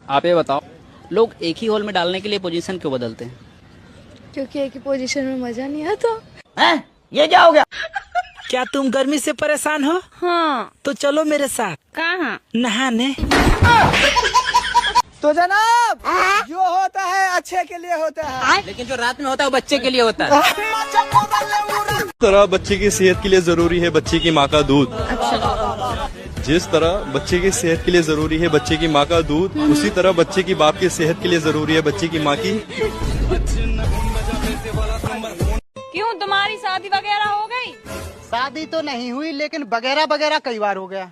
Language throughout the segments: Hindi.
आप ये बताओ, लोग एक ही हॉल में डालने के लिए पोजीशन क्यों बदलते हैं? क्योंकि एक ही पोजीशन में मजा नहीं आता। हैं? ये क्या हो गया? क्या तुम गर्मी से परेशान हो? हाँ। तो चलो मेरे साथ। कहाँ? नहाने। तो जनाब, जो होता है अच्छे के लिए होता है, लेकिन जो रात में होता है वो बच्चे के लिए होता है। तरह बच्चे की सेहत के लिए जरूरी है बच्चे की माँ का दूध। जिस तरह बच्चे की सेहत के लिए जरूरी है बच्चे की माँ का दूध, उसी तरह बच्चे की बाप की सेहत के लिए जरूरी है बच्चे की माँ की। क्यों, तुम्हारी शादी वगैरह हो गई? शादी तो नहीं हुई लेकिन वगैरह वगैरह कई बार हो गया।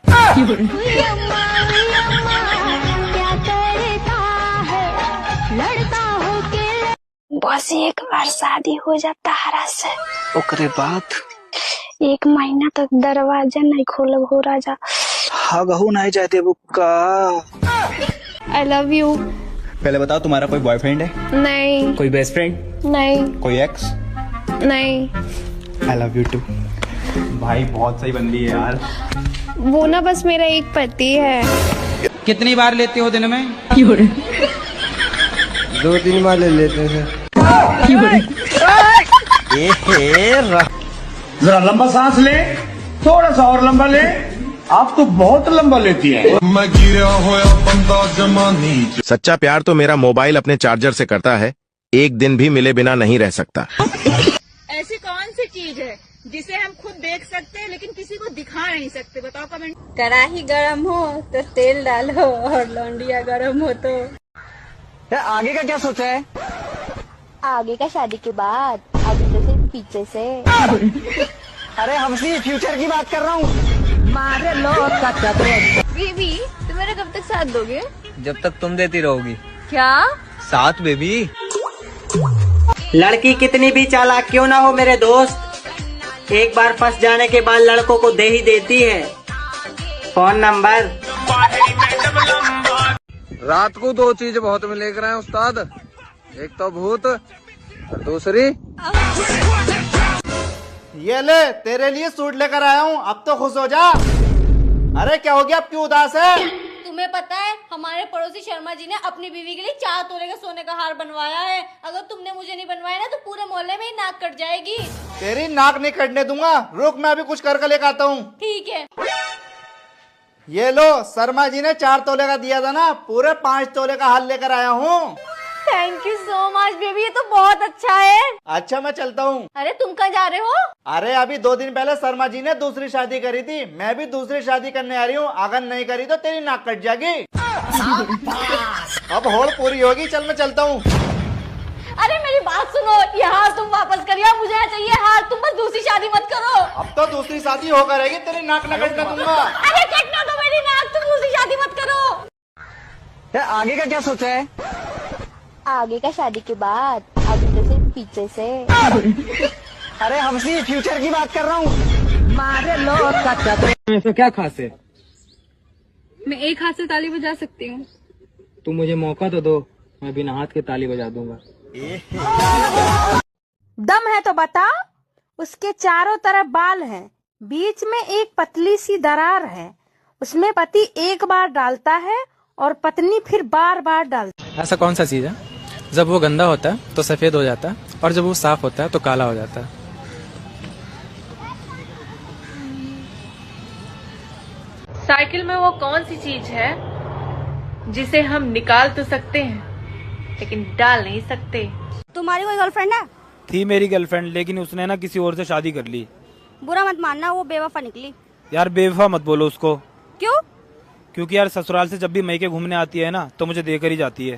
बस एक बार शादी हो जाता हरा से, ओकरे बाद 1 महीना तक दरवाजा नहीं खोलब हो राजा। हगहू नहीं जाते बुक्का। I love you। पहले बताओ, तुम्हारा कोई बॉयफ्रेंड है? नहीं। कोई बेस्ट फ्रेंड? नहीं। कोई एक्स? नहीं। I love you too. भाई बहुत सही बंदी है यार। वो ना बस मेरा एक पति है। कितनी बार लेते हो दिन में? 2-3 बार ले लेते हैं। जरा लंबा सांस ले, थोड़ा सा और लंबा ले। आप तो बहुत लंबा लेती है। मैं गिरा होया बंदा जमानी। सच्चा प्यार तो मेरा मोबाइल अपने चार्जर से करता है, एक दिन भी मिले बिना नहीं रह सकता। ऐसी कौन सी चीज है जिसे हम खुद देख सकते हैं लेकिन किसी को दिखा नहीं सकते? बताओ कमेंट। कढ़ाई गरम हो तो तेल डालो और लौंडिया गरम हो तो। आगे का क्या सोचा है? आगे का शादी के बाद, आगे से सिर्फ पीछे से। अरे हमसे फ्यूचर की बात कर रहा हूँ। बेबी, तुम मेरा कब तक साथ दोगे? जब तक तुम देती रहोगी। क्या? साथ बेबी। लड़की कितनी भी चालाक क्यों ना हो मेरे दोस्त, एक बार फंस जाने के बाद लड़कों को दे ही देती है फोन नंबर। रात को 2 चीज बहुत मिलेग रहे हैं उस्ताद, एक तो भूत, दूसरी ये ले तेरे लिए सूट लेकर आया हूँ, अब तो खुश हो जा। अरे क्या हो गया, अब क्यों उदास है? तुम्हें पता है हमारे पड़ोसी शर्मा जी ने अपनी बीवी के लिए 4 तोले का सोने का हार बनवाया है। अगर तुमने मुझे नहीं बनवाया ना तो पूरे मोहल्ले में ही नाक कट जाएगी। तेरी नाक नहीं कटने दूंगा, रुक मैं अभी कुछ कर लेकर आता हूँ। ठीक है। ये लो, शर्मा जी ने 4 तोले का दिया था ना, पूरे 5 तोले का हार लेकर आया हूँ। Thank you so much baby, ये तो बहुत अच्छा है। अच्छा मैं चलता हूँ। अरे तुम कहाँ जा रहे हो? अरे अभी 2 दिन पहले शर्मा जी ने दूसरी शादी करी थी, मैं भी दूसरी शादी करने आ रही हूँ। अगर नहीं करी तो तेरी नाक कट जाएगी। अब होड़ पूरी होगी, चल मैं चलता हूँ। अरे मेरी बात सुनो, ये हार तुम वापस करिए, मुझे चाहिए हार। तुम बस दूसरी शादी मत करो। अब तो दूसरी शादी हो करेगी, तेरी नाक न कटने दूंगा। अरे कटना तो मेरी नाक, तुम दूसरी शादी मत करो। आगे का क्या सोचा है? आगे का शादी के बाद, आगे से सिर्फ पीछे से। अरे हमसे फ्यूचर की बात कर रहा हूँ। तो क्या खास है? मैं एक हाथ से ताली बजा सकती हूँ। तुम मुझे मौका तो दो, मैं बिना हाथ के ताली बजा दूंगा। दम है तो बता। उसके चारों तरफ बाल हैं, बीच में एक पतली सी दरार है। उसमें पति एक बार डालता है और पत्नी फिर बार बार डालती है। ऐसा कौन सा चीज है जब वो गंदा होता है तो सफेद हो जाता है और जब वो साफ होता है तो काला हो जाता है? साइकिल में वो कौन सी चीज है जिसे हम निकाल तो सकते हैं लेकिन डाल नहीं सकते? तुम्हारी कोई गर्लफ्रेंड है? थी मेरी गर्लफ्रेंड, लेकिन उसने ना किसी और से शादी कर ली। बुरा मत मानना, वो बेवफा निकली। यार बेवफा मत बोलो उसको। क्यों? क्योंकि यार ससुराल से जब भी मैके घूमने आती है ना तो मुझे देकर ही जाती है।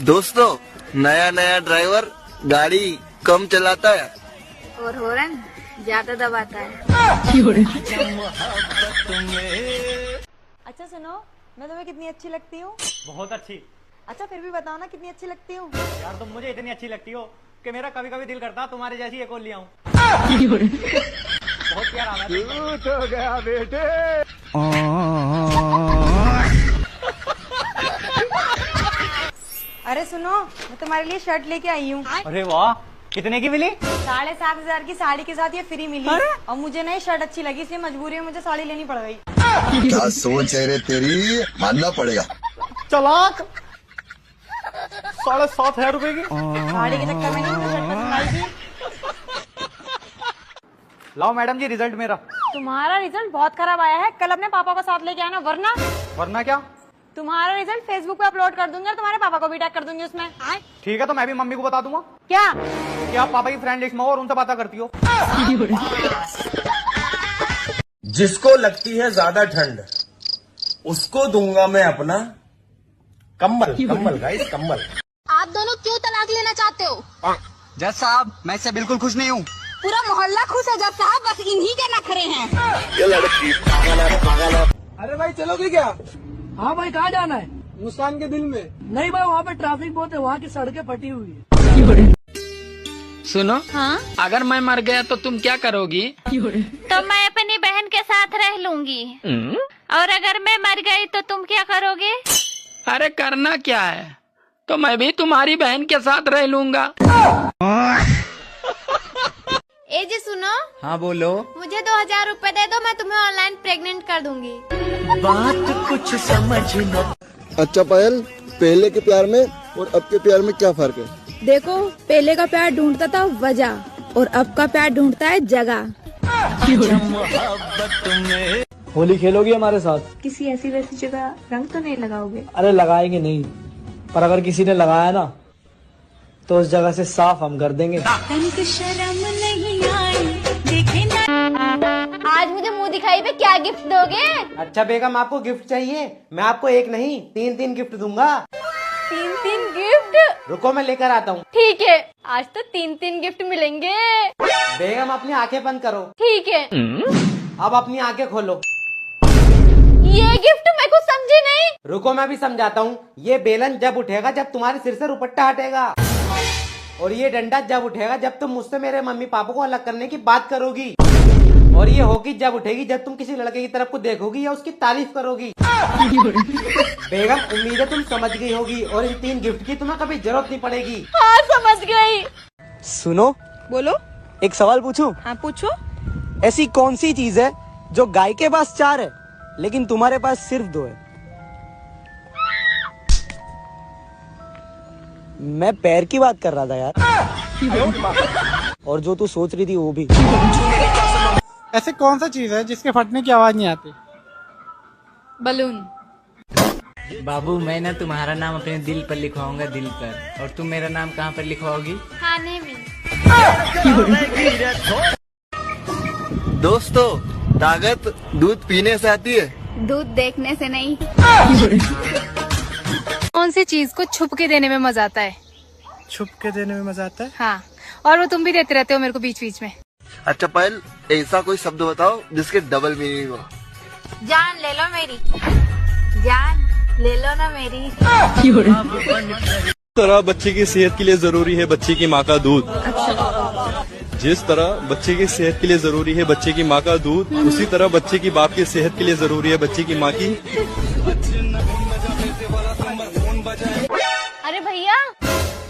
दोस्तों, नया ड्राइवर गाड़ी कम चलाता है और हॉर्न ज्यादा दबाता है। अच्छा सुनो, मैं तुम्हें कितनी अच्छी लगती हूँ? बहुत अच्छी। अच्छा फिर भी बताओ ना कितनी अच्छी लगती हूँ? यार तुम मुझे इतनी अच्छी लगती हो कि मेरा कभी कभी दिल करता तुम्हारे जैसी एक और ले आऊं। बहुत प्यार आ रहा है। गया बेटे। अरे सुनो, मैं तुम्हारे लिए शर्ट लेके आई हूँ। अरे वाह, कितने की मिली? 7,500 की साड़ी के साथ ये फ्री मिली। और मुझे ना ये शर्ट अच्छी लगी, इसलिए मजबूरी में मुझे साड़ी लेनी पड़ गई। क्या सोच है रे तेरी, मानना पड़ेगा। चलाक 7,500 रुपए की गाड़ी के चक्कर में नहीं। लाओ मैडम जी रिजल्ट मेरा। तुम्हारा रिजल्ट बहुत खराब आया है, कल अपने पापा को साथ लेके आना, वरना वरना क्या? तुम्हारा रिजल्ट फेसबुक पे अपलोड कर दूंगी और तुम्हारे पापा को भी टैग कर दूंगी उसमें। ठीक है, तो मैं भी मम्मी को बता दूंगा क्या कि आप पापा की फ्रेंड लिस्ट में हो और उनसे बातें करती हो। जिसको लगती है ज्यादा ठंड उसको दूंगा मैं अपना कंबल। कंबल गाइस, कंबल। आप दोनों क्यों तलाक लेना चाहते हो? जज साहब, मैं इससे बिल्कुल खुश नहीं हूँ। पूरा मोहल्ला खुश है जब साहब, बस इन्हीं के नखरे हैं। ये लड़की अरे भाई चलोगे क्या? हाँ भाई, कहाँ जाना है? मुस्कान के दिल में। नहीं भाई, वहाँ पे ट्रैफिक बहुत है, वहाँ की सड़कें फटी हुई है। सुनो, हाँ? अगर मैं मर गया तो तुम क्या करोगी? तो मैं अपनी बहन के साथ रह लूंगी। और अगर मैं मर गई तो तुम क्या करोगे? अरे करना क्या है, तो मैं भी तुम्हारी बहन के साथ रह लूंगा। ए जी सुनो। हाँ बोलो। मुझे 2,000 रुपए दे दो, मैं तुम्हें ऑनलाइन प्रेग्नेंट कर दूंगी। बात कुछ समझ न। अच्छा पायल, पहले के प्यार में और अब के प्यार में क्या फर्क है? देखो, पहले का प्यार ढूंढता था वजह, और अब का प्यार ढूंढता है जगह। होली खेलोगी हमारे साथ? किसी ऐसी वैसी जगह रंग तो नहीं लगाओगे? अरे लगाएंगे नहीं, पर अगर किसी ने लगाया ना तो उस जगह से साफ हम कर देंगे। आज मुझे मुंह दिखाई पे क्या गिफ्ट दोगे? अच्छा बेगम, आपको गिफ्ट चाहिए? मैं आपको एक नहीं 3 गिफ्ट दूंगा। 3 गिफ्ट? रुको मैं लेकर आता हूँ। ठीक है, आज तो 3 गिफ्ट मिलेंगे। बेगम अपनी आंखें बंद करो। ठीक है। अब अपनी आंखें खोलो। ये गिफ्ट मैं कुछ समझी नहीं। रुको मैं भी समझाता हूँ। ये बेलन जब उठेगा जब तुम्हारे सिर से रुपट्टा हटेगा, और ये डंडा जब उठेगा जब तुम मुझसे मेरे मम्मी पापा को अलग करने की बात करोगी, और ये हॉकी जब उठेगी जब तुम किसी लड़के की तरफ को देखोगी या उसकी तारीफ करोगी। बेगम उम्मीद है तुम समझ गई होगी, और इन 3 गिफ्ट की तुम्हें कभी जरूरत नहीं पड़ेगी। हाँ समझ गई। सुनो, बोलो। एक सवाल पूछूं? हाँ पूछो। ऐसी कौन सी चीज है जो गाय के पास 4 है लेकिन तुम्हारे पास सिर्फ 2 है? मैं पैर की बात कर रहा था यार। और जो तू सोच रही थी वो भी। ऐसे कौन सा चीज है जिसके फटने की आवाज नहीं आती? बलून। बाबू, मैं ना तुम्हारा नाम अपने दिल पर लिखवाऊंगा, दिल पर। और तुम मेरा नाम कहाँ पर लिखवाओगी? खाने में। दोस्तों, ताकत दूध पीने से आती है, दूध देखने से नहीं। कौन सी चीज को छुप के देने में मजा आता है? छुप के देने में मजा आता है। हाँ, और वो तुम भी देते रहते हो मेरे को बीच बीच में। अच्छा पायल, ऐसा कोई शब्द बताओ जिसके डबल मीनिंग हो। जान ले लो मेरी, जान ले लो ना मेरी। तरह बच्चे की सेहत के लिए जरूरी है बच्चे की माँ का दूध। जिस तरह बच्चे की सेहत के लिए जरूरी है बच्चे की माँ का दूध, उसी तरह बच्चे की बाप की सेहत के लिए जरूरी है बच्चे की माँ की। अरे भैया,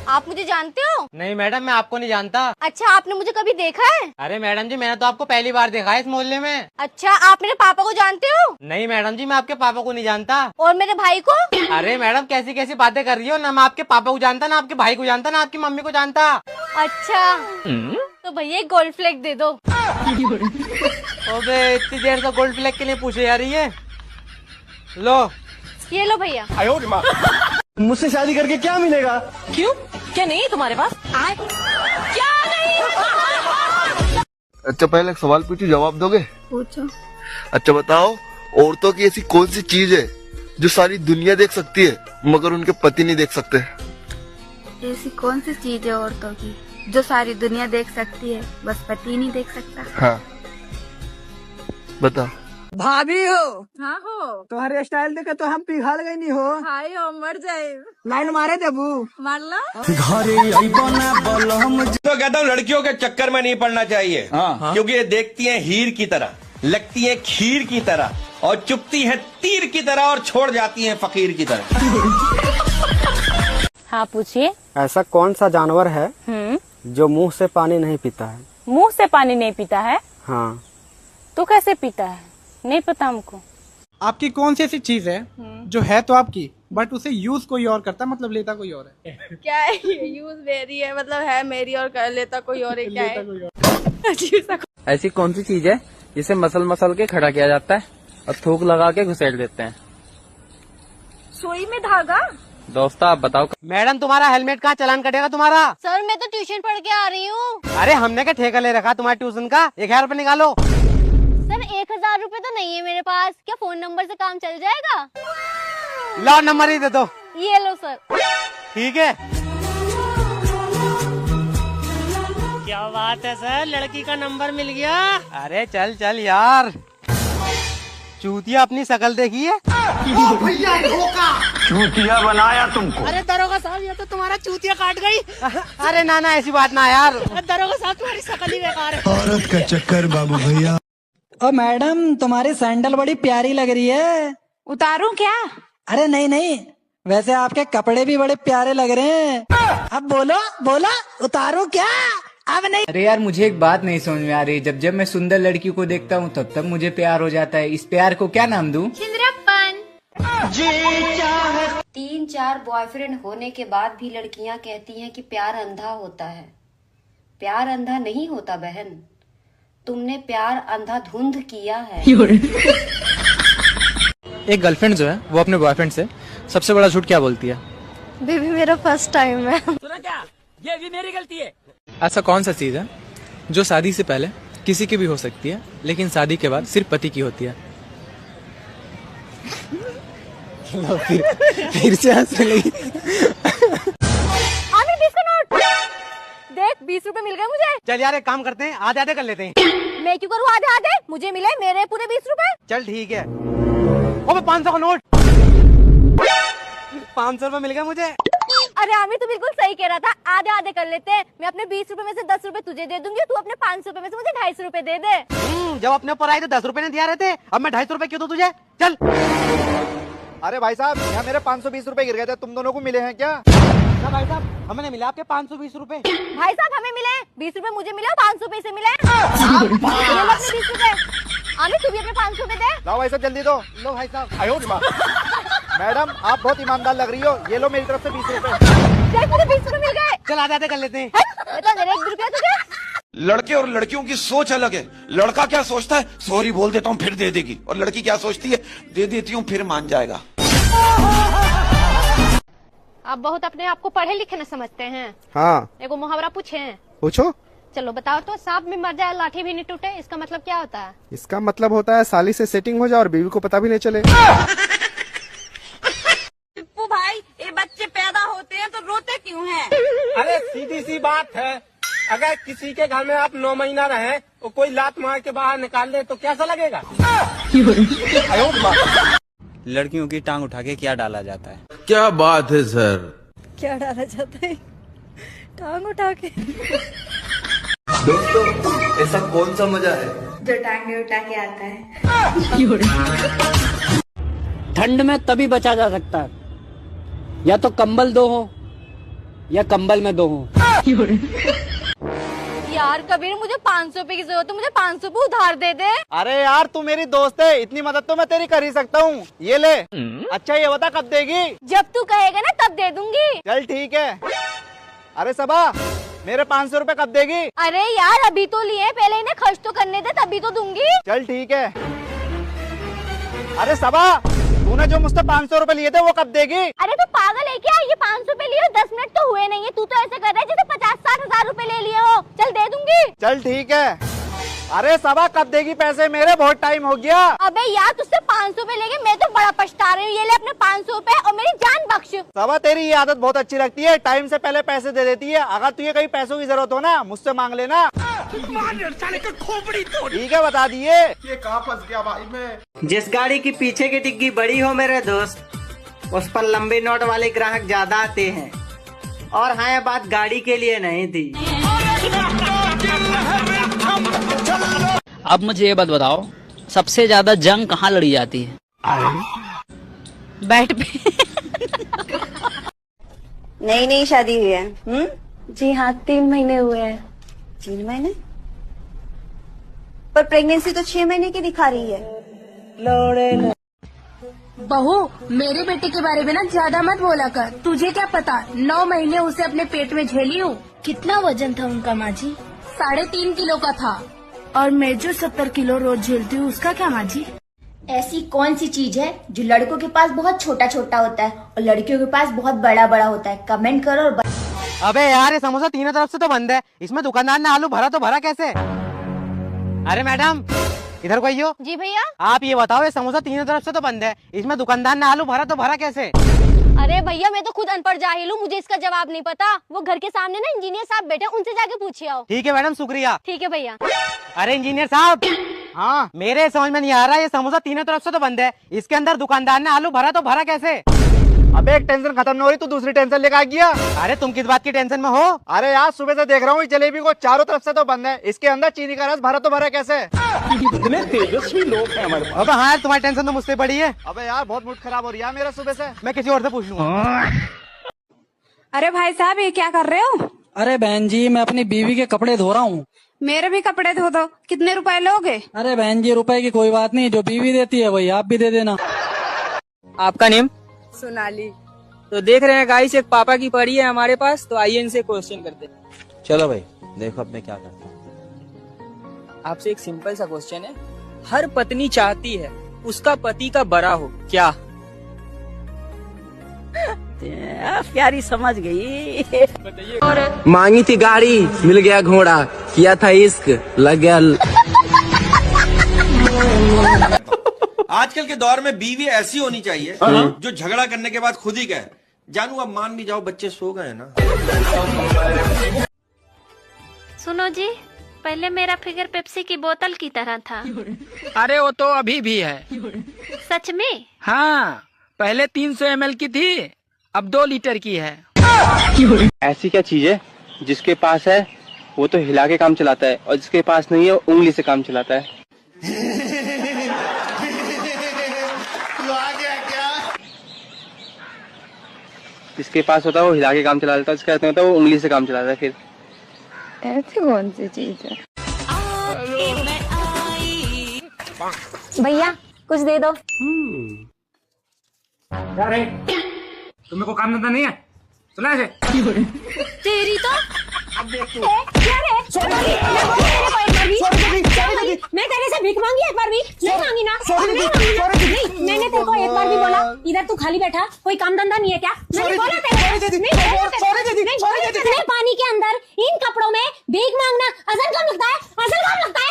आप मुझे जानते हो? नहीं मैडम, मैं आपको नहीं जानता। अच्छा, आपने मुझे कभी देखा है? अरे मैडम जी, मैंने तो आपको पहली बार देखा है इस मोहल्ले में। अच्छा, आप मेरे पापा को जानते हो? नहीं मैडम जी, मैं आपके पापा को नहीं जानता। और मेरे भाई को? अरे मैडम, कैसी कैसी बातें कर रही हो? ना मैं आपके पापा को जानता, ना आपके भाई को जानता, ना आपकी मम्मी को जानता। अच्छा, तो भैया गोल्ड फ्लैग दे दो। अबे इतनी देर से गोल्ड फ्लैग के लिए पूछे जा रही है। लो, ये लो भैया। मुझसे शादी करके क्या मिलेगा? क्यों, क्या नहीं है तुम्हारे पास? क्या नहीं? अच्छा पहले एक सवाल पूछूं, जवाब दोगे? पूछो। अच्छा बताओ, औरतों की ऐसी कौन सी चीज है जो सारी दुनिया देख सकती है मगर उनके पति नहीं देख सकते? ऐसी कौन सी चीज है औरतों की जो सारी दुनिया देख सकती है, बस पति नहीं देख सकता? हाँ बताओ। भाभी हो? हाँ हो। तुम्हारे स्टाइल देखे तो हम पिघल गई नहीं हो। हाय हो, मर जाए। लाइन मारे देबू, मार लो। तो कहता हूँ लड़कियों के चक्कर में नहीं पड़ना चाहिए। क्योंकि ये देखती हैं हीर की तरह, लगती हैं खीर की तरह, और चुपती हैं तीर की तरह, और छोड़ जाती हैं फकीर की तरह। हाँ पूछिए। ऐसा कौन सा जानवर है जो मुंह से पानी नहीं पीता है? मुंह से पानी नहीं पीता है? हाँ। तो कैसे पीता है? नहीं पता हमको। आपकी कौन सी ऐसी चीज है जो है तो आपकी बट उसे यूज कोई और करता है, मतलब लेता कोई और है? क्या है ये? यूज मेरी है, मतलब है मेरी और कर लेता कोई और है, क्या है? ऐसी कौन सी चीज है जिसे मसल मसल के खड़ा किया जाता है और थूक लगा के घुसेड़ देते हैं? सुई में धागा। दोस्त आप बताओ। मैडम तुम्हारा हेलमेट का चालान कटेगा तुम्हारा। सर मैं तो ट्यूशन पढ़ के आ रही हूँ। अरे हमने क्या ठेका ले रखा तुम्हारे ट्यूशन का? 1000 रुपए निकालो। सर 1000 रुपए तो नहीं है मेरे पास, क्या फोन नंबर से काम चल जाएगा? लो नंबर ही दे दो। ये लो सर। ठीक है। क्या बात है सर, लड़की का नंबर मिल गया। अरे चल चल यार, चूतिया अपनी शकल देखी है? भैया चूतिया बनाया तुमको। अरे दरोगा साहब ये तो तुम्हारा चूतिया काट गई। अरे ना ना ऐसी बात ना यार। दरोगा साहब तुम्हारी शकल ही बेकार है। औरत का चक्कर बाबू भैया। ओ मैडम तुम्हारी सैंडल बड़ी प्यारी लग रही है। उतारूं क्या? अरे नहीं नहीं, वैसे आपके कपड़े भी बड़े प्यारे लग रहे हैं। अब बोलो बोलो, उतारूं क्या? अब नहीं। अरे यार मुझे एक बात नहीं समझ में आ रही, जब जब मैं सुंदर लड़की को देखता हूँ तब तब मुझे प्यार हो जाता है। इस प्यार को क्या नाम दूं? छिंद्रप्पन। 3-4 बॉयफ्रेंड होने के बाद भी लड़कियां कहती हैं कि प्यार अंधा होता है। प्यार अंधा नहीं होता बहन, तुमने प्यार अंधाधुंध किया है। एक गर्लफ्रेंड जो है वो अपने बॉयफ्रेंड से सबसे बड़ा झूठ क्या बोलती है? बेबी मेरा फर्स्ट टाइम है। सुना क्या, ये भी मेरी गलती है। ऐसा कौन सा चीज है जो शादी से पहले किसी की भी हो सकती है लेकिन शादी के बाद सिर्फ पति की होती है? फिर से हंसने लगी। आमिर 20 का नोट देख, 20 रुपए मिल गए मुझे। चल यार एक काम करते हैं, आधे आधे कर लेते हैं। मैं क्यों करूँ आधे आधे? मुझे मिले मेरे पूरे 20 रुपए। चल ठीक है। ओ 500 का नोट। 500 रुपए मिल गए मुझे। अरे आमिर तू बिल्कुल सही कह रहा था, आधे आधे कर लेते हैं। मैं अपने 20 रुपए में से 10 रुपए तुझे दे दूंगी, तू अपने 500 रुपए में से मुझे 250 रुपए दे दे। जब अपने ऊपर आए तो 10 रुपए ने दिया रहते, अब मैं 250 रुपए क्यों दूं तुझे? चल। अरे भाई साहब यहाँ मेरे 520 रुपए गिर गए थे, तुम दोनों को मिले हैं क्या? ना भाई साहब हमें नहीं मिला आपके 520 रुपए। भाई साहब हमें मिले 20 रुपए, मुझे मिले 500 पैसे मिले। ये लो अपने 20 रुपए। आमिर तू भी अपने 500 रुपए दे। लाओ भाई साहब जल्दी दो। लो भाई साहब। मैडम आप बहुत ईमानदार लग रही हो, ये लो मेरी तरफ से 20 रुपए। मुझे 20 रुपए मिल गए। चल आधे आधे कर लेते हैं। तो दे 1 रुपया तुझे। लड़के और लड़कियों की सोच अलग है। लड़का क्या सोचता है, सॉरी बोल देता हूँ फिर दे देगी, और लड़की क्या सोचती है, दे देती हूँ फिर मान जाएगा। आप बहुत अपने आप को पढ़े लिखे न समझते हैं। हाँ एगो मुहावरा पूछे। पूछो। चलो बताओ तो, सांप भी मर जाए लाठी भी नहीं टूटे, इसका मतलब क्या होता है? इसका मतलब होता है साली से सेटिंग हो जाए और बीवी को पता भी नहीं चले। भाई ये बच्चे पैदा होते हैं तो रोते क्यों हैं? अरे सीधी सी बात है, अगर किसी के घर में आप 9 महीना रहे तो कोई लात मार के बाहर निकाल दे तो कैसा लगेगा? लड़कियों की टांग उठा के क्या डाला जाता है? क्या बात है सर। क्या डाला जाता है? टांग उठा के। दोस्तों ऐसा कौन सा मजा है जो टांगे उठा के आता है? ठंड में तभी बचा जा सकता है, या तो कंबल दो हो या कंबल में दो हो। यार कबीर मुझे 500 रुपए की जरूरत है, मुझे 500 रुपए उधार दे दे। अरे यार तू मेरी दोस्त है, इतनी मदद तो मैं तेरी कर ही सकता हूँ। ये ले। अच्छा ये बता कब देगी? जब तू कहेगा ना तब दे दूंगी। चल ठीक है। अरे सबा मेरे 500 रुपए कब देगी? अरे यार अभी तो लिए, पहले इन्हें खर्च तो करने दे तभी तो दूंगी। चल ठीक है। अरे सबा तूने जो मुझसे 500 रुपए लिए थे वो कब देगी? अरे तू पागल है क्या? ये 500 रुपए लिए 10 मिनट तो हुए नहीं है, तू तो ऐसे कर रहा है जैसे 50-60 हजार रुपए ले लिए हो। चल दे दूंगी। चल ठीक है। अरे सबा कब देगी पैसे मेरे? बहुत टाइम हो गया। अबे यार तुझसे 500 रुपए लेके मैं तो बड़ा पछता रही हूँ। ये ले अपने 500 रुपए और मेरी जान बख्श। सबा तेरी ये आदत बहुत अच्छी लगती है, टाइम से पहले पैसे दे देती है। अगर तुझे कहीं पैसों की जरूरत हो ना मुझसे मांग लेना। ठीक है बता दिए। ये कहाँ फंस गया भाई मैं। जिस गाड़ी की पीछे की डिग्गी बड़ी हो मेरे दोस्त, उस पर लंबे नोट वाले ग्राहक ज्यादा आते हैं। और हाँ ये बात गाड़ी के लिए नहीं थी। अब मुझे ये बात बताओ, सबसे ज्यादा जंग कहाँ लड़ी जाती है? बेड पे। नई नई शादी हुई है? जी हाँ 3 महीने हुए हैं। 3 महीने? पर प्रेगनेंसी तो 6 महीने की दिखा रही है। बहू, मेरे बेटे के बारे में ना ज्यादा मत बोला कर। तुझे क्या पता, 9 महीने उसे अपने पेट में झेली हूँ। कितना वजन था उनका माँ जी? 3.5 किलो का था। और मैं जो 70 किलो रोज झेलती हूँ, उसका क्या माँ जी? ऐसी कौन सी चीज है जो लड़कों के पास बहुत छोटा छोटा होता है और लड़कियों के पास बहुत बड़ा बड़ा होता है? कमेंट करो और अबे यार, ये समोसा तीनों तरफ से तो बंद है, इसमें दुकानदार ने आलू भरा तो भरा कैसे? अरे मैडम, इधर को आइयो। जी भैया। आप ये बताओ, ये समोसा तीनों तरफ से तो बंद है, इसमें दुकानदार ने आलू भरा तो भरा कैसे? अरे भैया, मैं तो खुद अनपढ़ जाहिल हूँ, मुझे इसका जवाब नहीं पता। वो घर के सामने ना इंजीनियर साहब बैठे, उनसे जाके पूछिए आओ। ठीक है मैडम, शुक्रिया। ठीक है भैया। अरे इंजीनियर साहब, हाँ, मेरे समझ में नहीं आ रहा, ये समोसा तीनों तरफ से तो बंद है, इसके अंदर दुकानदार ने आलू भरा तो भरा कैसे? अबे एक टेंशन खत्म नहीं हो रही, तू दूसरी टेंशन लेकर आ गया। अरे तुम किस बात की टेंशन में हो? अरे यार, सुबह से देख रहा हूँ जलेबी को चारों तरफ से तो बंद है, इसके अंदर चीनी का रस भरा तो भरा कैसे? इतने तेजस्वी लोग हैं हमारे पास। अबे हाँ यार, तुम्हारी टेंशन तो मुझसे पड़ी है। अबे यार, बहुत मूड खराब हो रही है मेरा सुबह से। मैं किसी और से पूछ लूंगा। अरे भाई साहब, ये क्या कर रहे हो? अरे बहन जी, मैं अपनी बीवी के कपड़े धो रहा हूँ। मेरे भी कपड़े धो दो। कितने रुपए लोगे? अरे बहन जी, रुपए की कोई बात नहीं, जो बीवी देती है वही आप भी दे देना। आपका नेम? सोनाली। तो देख रहे हैं गाइस, एक पापा की पड़ी है हमारे पास, तो आइए इनसे क्वेश्चन करते हैं। चलो भाई, देखो अब मैं क्या करता हूँ। आपसे एक सिंपल सा क्वेश्चन है, हर पत्नी चाहती है उसका पति का बड़ा हो, क्या? प्यारी समझ गई। मांगी थी गाड़ी, मिल गया घोड़ा, किया था इश्क, लग गया। आजकल के दौर में बीवी ऐसी होनी चाहिए जो झगड़ा करने के बाद खुद ही कहे, जानू अब मान भी जाओ, बच्चे सो गए ना। सुनो जी, पहले मेरा फिगर पेप्सी की बोतल की तरह था। अरे वो तो अभी भी है। सच में? हाँ, पहले 300 ml की थी, अब 2 लीटर की है। ऐसी क्या चीज है जिसके पास है वो तो हिला के काम चलाता है, और जिसके पास नहीं है वो उंगली से काम चलाता है? जिसके पास होता है वो हिला के काम चला लेता है, जिसका होता है वो उंगली से काम चलाता है। फिर ऐसी कौन सी चीज है? भैया कुछ दे दो। क्या रे, तुम्हें को काम धंधा नहीं है? सुना है तेरी तो क्या रे? मैं तेरे से भीख मांगी एक बार भी? नहीं मांगी ना। नहीं, मैंने तेरे को एक बार भी बोला इधर तू खाली बैठा, कोई काम धंधा नहीं है क्या? मैंने बोला नहीं, पानी के अंदर इन कपड़ों में भीख मांगना असल काम लगता है, असल काम लगता है।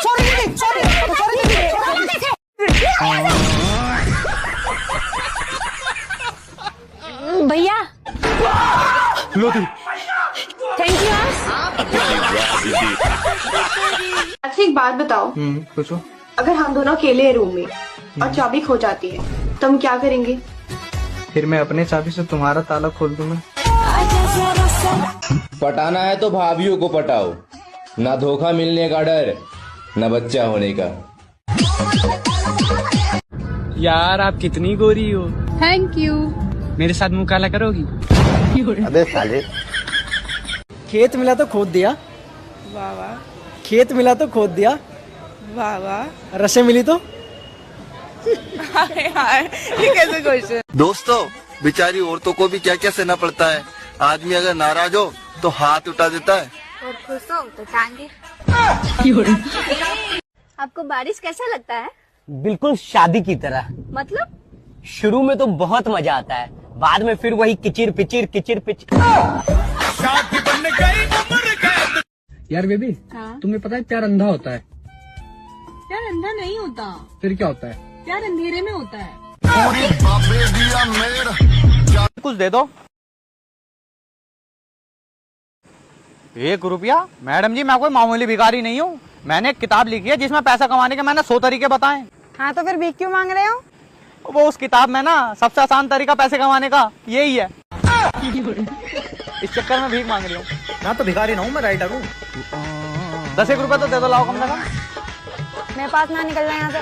भैया थैंक यू। अच्छा एक बात बताओ, पूछो। अगर हम दोनों अकेले हैं रूम में और चाबी खो जाती है तो हम क्या करेंगे? फिर मैं अपने चाबी से तुम्हारा ताला खोल दूंगा। पटाना है तो भाभीियों को पटाओ, ना धोखा मिलने का डर, ना बच्चा होने का। यार आप कितनी गोरी हो। Thank you. मेरे साथ मुंह काला करोगी? अबे साले, खेत मिला तो खोद दिया, वाह वाह। खेत मिला तो खोद दिया, वाह वाह। रसे मिली तो। ये कैसे क्वेश्चन? दोस्तों, बेचारी औरतों को भी क्या क्या सहना पड़ता है। आदमी अगर नाराज हो तो हाथ उठा देता है, और खुश हो तो टांगे। आपको बारिश कैसा लगता है? बिल्कुल शादी की तरह। मतलब? शुरू में तो बहुत मजा आता है, बाद में फिर वही किचिर पिचिर किचिर पिचिर। यार बेबी, तुम्हें पता है प्यार अंधा होता है? प्यार अंधा नहीं होता। फिर क्या होता है? प्यार अंधेरे में होता है। कुछ दे दो। 1 रुपया? मैडम जी, मैं कोई मामूली भिखारी नहीं हूँ, मैंने एक किताब लिखी है जिसमें पैसा कमाने के मैंने 100 तरीके बताए। हाँ तो फिर भीख क्यों मांग रहे हो? वो उस किताब में ना सबसे आसान तरीका पैसे कमाने का यही है। इस चक्कर में भीख मांग रही हूँ। मैं तो भिखारी ना हूँ, मैं राइटर हूँ। 10 रुपए तो दे दो, लाओ कम से कम। मेरे पास ना निकल जाए यहाँ से।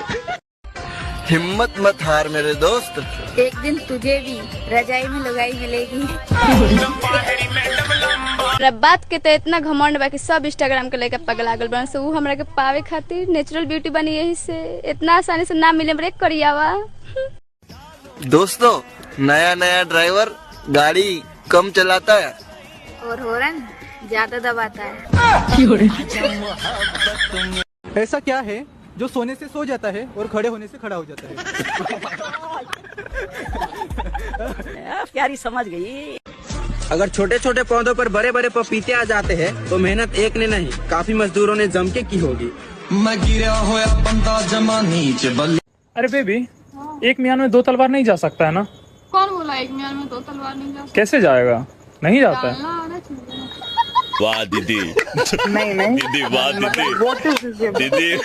हिम्मत मत हार मेरे दोस्त, एक दिन तुझे भी रजाई में लुगाई मिलेगी। बात के तो इतना घमंड बा कि सब इंस्टाग्राम के लेके पगला गल बन से, उ हमरा के पावे खातिर नेचुरल ब्यूटी बनी, यही से इतना आसानी से ना मिले ब्रेक करियावा। दोस्तों, नया नया ड्राइवर गाड़ी कम चलाता है और हॉर्न ज्यादा दबाता है। ऐसा क्या है जो सोने से सो जाता है और खड़े होने से खड़ा हो जाता है? प्यारी समझ गई। अगर छोटे छोटे पौधों पर बड़े बड़े पपीते आ जाते हैं तो मेहनत एक ने नहीं काफी मजदूरों ने जम के की होगी। मैं गिरा होया बंदा जमा नीचे बल्ली। अरे बेबी, एक म्यान में 2 तलवार नहीं जा सकता है ना? कौन बोला एक म्यान में 2 तलवार नहीं जा सकता? कैसे जाएगा? नहीं जाता है। वाह दीदी। नहीं दीदी, वाह दीदी। दीदी